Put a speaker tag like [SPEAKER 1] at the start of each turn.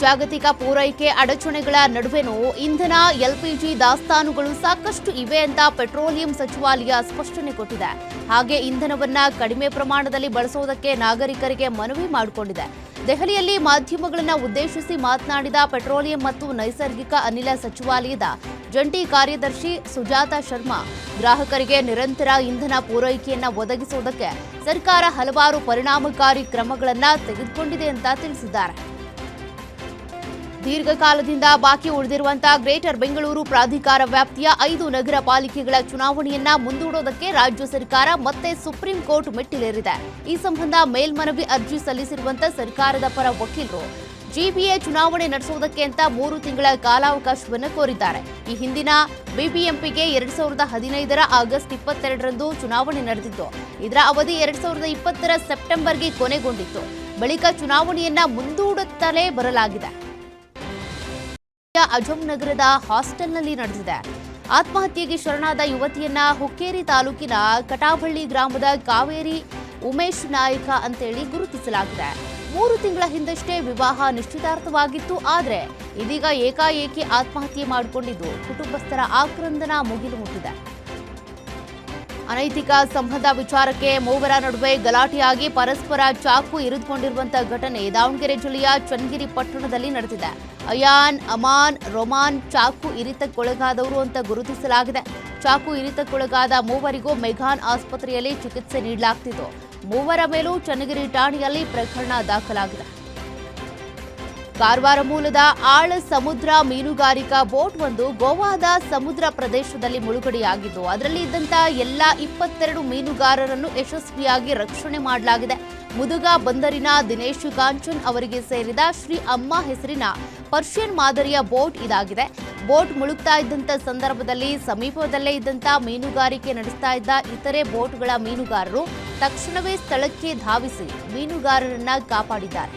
[SPEAKER 1] ಜಾಗತಿಕ ಪೂರೈಕೆ ಅಡಚಣೆಗಳ ನಡುವೆನೂ ಇಂಧನ ಎಲ್ಪಿಜಿ ದಾಸ್ತಾನುಗಳು ಸಾಕಷ್ಟು ಇವೆ ಅಂತ ಪೆಟ್ರೋಲಿಯಂ ಸಚಿವಾಲಯ ಸ್ಪಷ್ಟನೆ ಕೊಟ್ಟಿದೆ. ಹಾಗೆ ಇಂಧನವನ್ನ ಕಡಿಮೆ ಪ್ರಮಾಣದಲ್ಲಿ ಬಳಸುವುದಕ್ಕೆ ನಾಗರಿಕರಿಗೆ ಮನವಿ ಮಾಡಿಕೊಂಡಿದೆ. ದೆಹಲಿಯಲ್ಲಿ ಮಾಧ್ಯಮಗಳನ್ನು ಉದ್ದೇಶಿಸಿ ಮಾತನಾಡಿದ ಪೆಟ್ರೋಲಿಯಂ ಮತ್ತು ನೈಸರ್ಗಿಕ ಅನಿಲ ಸಚಿವಾಲಯದ ಜಂಟಿ ಕಾರ್ಯದರ್ಶಿ ಸುಜಾತಾ ಶರ್ಮಾ, ಗ್ರಾಹಕರಿಗೆ ನಿರಂತರ ಇಂಧನ ಪೂರೈಕೆಯನ್ನು ಒದಗಿಸುವುದಕ್ಕೆ ಸರ್ಕಾರ ಹಲವಾರು ಪರಿಣಾಮಕಾರಿ ಕ್ರಮಗಳನ್ನು ತೆಗೆದುಕೊಂಡಿದೆ ಅಂತ ತಿಳಿಸಿದ್ದಾರೆ. ದೀರ್ಘಕಾಲದಿಂದ ಬಾಕಿ ಉಳಿದಿರುವಂತಹ ಗ್ರೇಟರ್ ಬೆಂಗಳೂರು ಪ್ರಾಧಿಕಾರ ವ್ಯಾಪ್ತಿಯ 5 ನಗರ ಪಾಲಿಕೆಗಳ ಚುನಾವಣೆಯನ್ನ ಮುಂದೂಡೋದಕ್ಕೆ ರಾಜ್ಯ ಸರ್ಕಾರ ಮತ್ತೆ ಸುಪ್ರೀಂ ಕೋರ್ಟ್ ಮೆಟ್ಟಿಲೇರಿದೆ. ಈ ಸಂಬಂಧ ಮೇಲ್ಮನವಿ ಅರ್ಜಿ ಸಲ್ಲಿಸಿರುವಂತಹ ಸರ್ಕಾರದ ಪರ ವಕೀಲರು ಜಿಬಿಎ ಚುನಾವಣೆ ನಡೆಸುವುದಕ್ಕೆ ಅಂತ 3 ತಿಂಗಳ ಕಾಲಾವಕಾಶವನ್ನು ಕೋರಿದ್ದಾರೆ. ಈ ಹಿಂದಿನ ಬಿಬಿಎಂಪಿಗೆ 2015ರ ಆಗಸ್ಟ್ 22ರಂದು ಚುನಾವಣೆ ನಡೆದಿತ್ತು. ಇದರ ಅವಧಿ 2020ರ ಸೆಪ್ಟೆಂಬರ್ಗೆ ಕೊನೆಗೊಂಡಿತ್ತು. ಬಳಿಕ ಚುನಾವಣೆಯನ್ನ ಮುಂದೂಡುತ್ತಲೇ ಬರಲಾಗಿದೆ. ಅಜಂ ನಗರದ ಹಾಸ್ಟೆಲ್ನಲ್ಲಿ ನಡೆದಿದೆ. ಆತ್ಮಹತ್ಯೆಗೆ ಶರಣಾದ ಯುವತಿಯನ್ನ ಹುಕ್ಕೇರಿ ತಾಲೂಕಿನ ಕಟಾಬಳ್ಳಿ ಗ್ರಾಮದ ಕಾವೇರಿ ಉಮೇಶ್ ನಾಯಕ ಅಂತೇಳಿ ಗುರುತಿಸಲಾಗಿದೆ. 3 ತಿಂಗಳ ಹಿಂದಷ್ಟೇ ವಿವಾಹ ನಿಶ್ಚಿತಾರ್ಥವಾಗಿತ್ತು. ಆದರೆ ಇದೀಗ ಏಕಾಏಕಿ ಆತ್ಮಹತ್ಯೆ ಮಾಡಿಕೊಂಡಿದ್ದು ಕುಟುಂಬಸ್ಥರ ಆಕ್ರಂದನ ಮುಗಿಲು ಮುಟ್ಟಿದೆ. ಅನೈತಿಕ ಸಂಬಂಧ ವಿಚಾರಕ್ಕೆ ಮೂವರ ನಡುವೆ ಗಲಾಟೆಯಾಗಿ ಪರಸ್ಪರ ಚಾಕು ಇರಿದುಕೊಂಡಿರುವಂತಹ ಘಟನೆ ದಾವಣಗೆರೆ ಜಿಲ್ಲೆಯ ಚನ್ನಗಿರಿ ಪಟ್ಟಣದಲ್ಲಿ ನಡೆದಿದೆ. ಅಯಾನ್, ಅಮಾನ್, ರೊಮಾನ್ ಚಾಕು ಇರಿತಕ್ಕೊಳಗಾದವರು ಅಂತ ಗುರುತಿಸಲಾಗಿದೆ. ಚಾಕು ಇರಿತಕ್ಕೊಳಗಾದ ಮೂವರಿಗೂ ಮೆಘಾನ್ ಆಸ್ಪತ್ರೆಯಲ್ಲಿ ಚಿಕಿತ್ಸೆ ನೀಡಲಾಗ್ತಿತ್ತು. ಮೂವರ ಮೇಲೂ ಚನ್ನಗಿರಿ ಠಾಣೆಯಲ್ಲಿ ಪ್ರಕರಣ ದಾಖಲಾಗಿದೆ. ಕಾರವಾರ ಮೂಲದ ಆಳ ಸಮುದ್ರ ಮೀನುಗಾರಿಕಾ ಬೋಟ್ ಒಂದು ಗೋವಾದ ಸಮುದ್ರ ಪ್ರದೇಶದಲ್ಲಿ ಮುಳುಗಡೆಯಾಗಿದ್ದು ಅದರಲ್ಲಿ ಇದ್ದಂತ ಎಲ್ಲ 22 ಮೀನುಗಾರರನ್ನು ಯಶಸ್ವಿಯಾಗಿ ರಕ್ಷಣೆ ಮಾಡಲಾಗಿದೆ. ಮುದುಗ ಬಂದರಿನ ದಿನೇಶ್ ಕಾಂಚನ್ ಅವರಿಗೆ ಸೇರಿದ ಶ್ರೀ ಅಮ್ಮ ಹೆಸರಿನ ಪರ್ಷಿಯನ್ ಮಾದರಿಯ ಬೋಟ್ ಇದಾಗಿದೆ. ಬೋಟ್ ಮುಳುಗ್ತಾ ಇದ್ದಂತ ಸಂದರ್ಭದಲ್ಲಿ ಸಮೀಪದಲ್ಲೇ ಇದ್ದಂತ ಮೀನುಗಾರಿಕೆ ನಡೆಸ್ತಾ ಇದ್ದ ಇತರೆ ಬೋಟ್ಗಳ ಮೀನುಗಾರರು ತಕ್ಷಣವೇ ಸ್ಥಳಕ್ಕೆ ಧಾವಿಸಿ ಮೀನುಗಾರರನ್ನ ಕಾಪಾಡಿದ್ದಾರೆ.